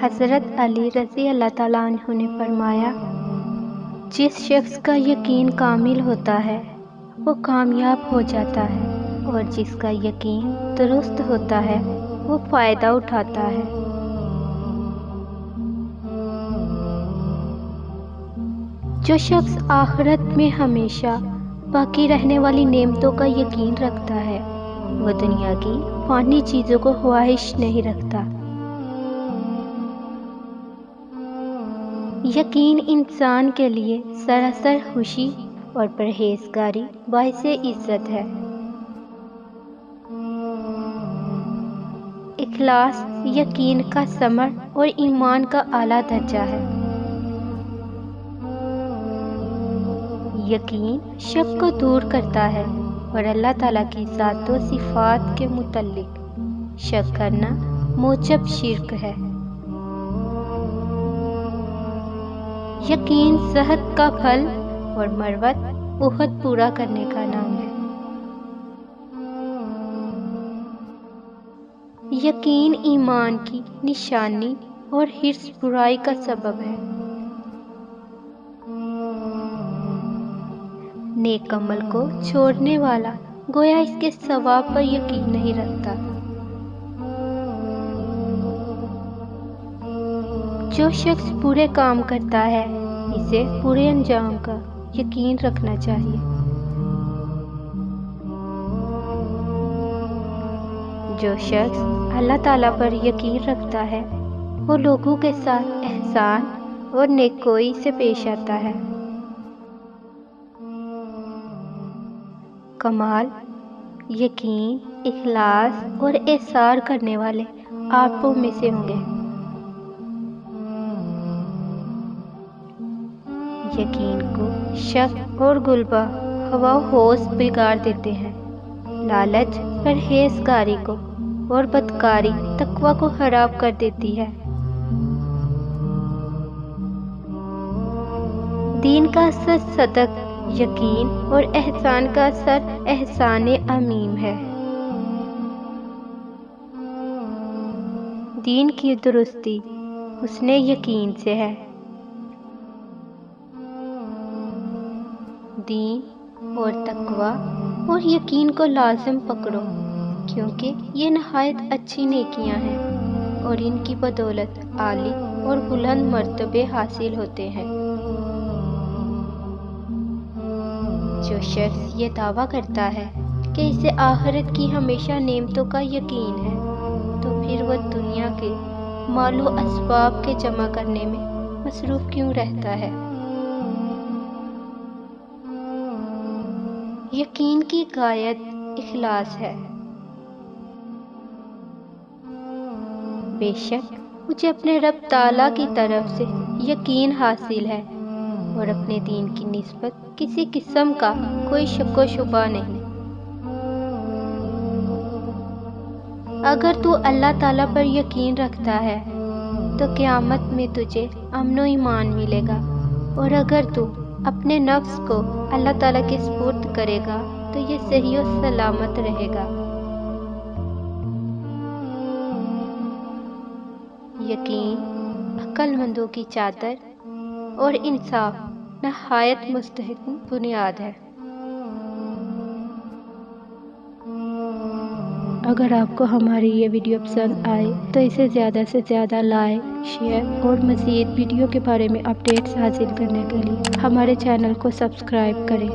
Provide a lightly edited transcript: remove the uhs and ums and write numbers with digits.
حضرت علی رضی اللہ تعالیٰ عنہ نے فرمایا، جس شخص کا یقین کامل ہوتا ہے وہ کامیاب ہو جاتا ہے، اور جس کا یقین درست ہوتا ہے وہ فائدہ اٹھاتا ہے۔ جو شخص آخرت میں ہمیشہ باقی رہنے والی نعمتوں کا یقین رکھتا ہے وہ دنیا کی فانی چیزوں کو خواہش نہیں رکھتا۔ یقین انسان کے لیے سراسر خوشی اور پرہیزگاری باعث عزت ہے۔ اخلاص یقین کا ثمر اور ایمان کا اعلیٰ درجہ ہے۔ یقین شک کو دور کرتا ہے اور اللہ تعالیٰ کی ذات و صفات کے متعلق شک کرنا موجب شرک ہے۔ یقین صحت کا پھل اور مروت عہد پورا کرنے کا نام ہے۔ یقین ایمان کی نشانی اور حرص برائی کا سبب ہے۔ نیک عمل کو چھوڑنے والا گویا اس کے ثواب پر یقین نہیں رکھتا۔ جو شخص برے کام کرتا ہے اسے برے انجام کا یقین رکھنا چاہیے۔ جو شخص اللہ تعالیٰ پر یقین رکھتا ہے وہ لوگوں کے ساتھ احسان اور نیکوئی سے پیش آتا ہے۔ کمال یقین، اخلاص اور احسان کرنے والے آپ میں سے ہوں گے۔ یقین کو شک اور غلبہ ہوا و ہوش بگاڑ دیتے ہیں۔ لالچ پرہیزگاری کو اور بدکاری تقوی کو خراب کر دیتی ہے۔ دین کا اثر صدق، یقین اور احسان کا اثر احسان عمیم ہے۔ دین کی درستی حسن یقین سے ہے۔ دین اور تقوی اور یقین کو لازم پکڑو، کیونکہ یہ نہایت اچھی نیکیاں ہیں اور ان کی بدولت عالی اور بلند مرتبے حاصل ہوتے ہیں۔ جو شخص یہ دعویٰ کرتا ہے کہ اسے آخرت کی ہمیشہ نعمتوں کا یقین ہے تو پھر وہ دنیا کے مال و اسباب کے جمع کرنے میں مصروف کیوں رہتا ہے؟ یقین کی غایت اخلاص ہے۔ بے شک مجھے اپنے رب تعالیٰ کی طرف سے یقین حاصل ہے اور اپنے دین کی نسبت کسی قسم کا کوئی شک و شبہ نہیں۔ اگر تو اللہ تعالیٰ پر یقین رکھتا ہے تو قیامت میں تجھے امن و ایمان ملے گا، اور اگر تو اپنے نفس کو اللہ تعالیٰ کے سپرد کرے گا تو یہ صحیح و سلامت رہے گا۔ یقین عقل مندوں کی چادر اور انصاف نہایت مستحکم بنیاد ہے۔ اگر آپ کو ہماری یہ ویڈیو پسند آئے تو اسے زیادہ سے زیادہ لائک، شیئر اور مزید ویڈیو کے بارے میں اپڈیٹس حاصل کرنے کے لیے ہمارے چینل کو سبسکرائب کریں۔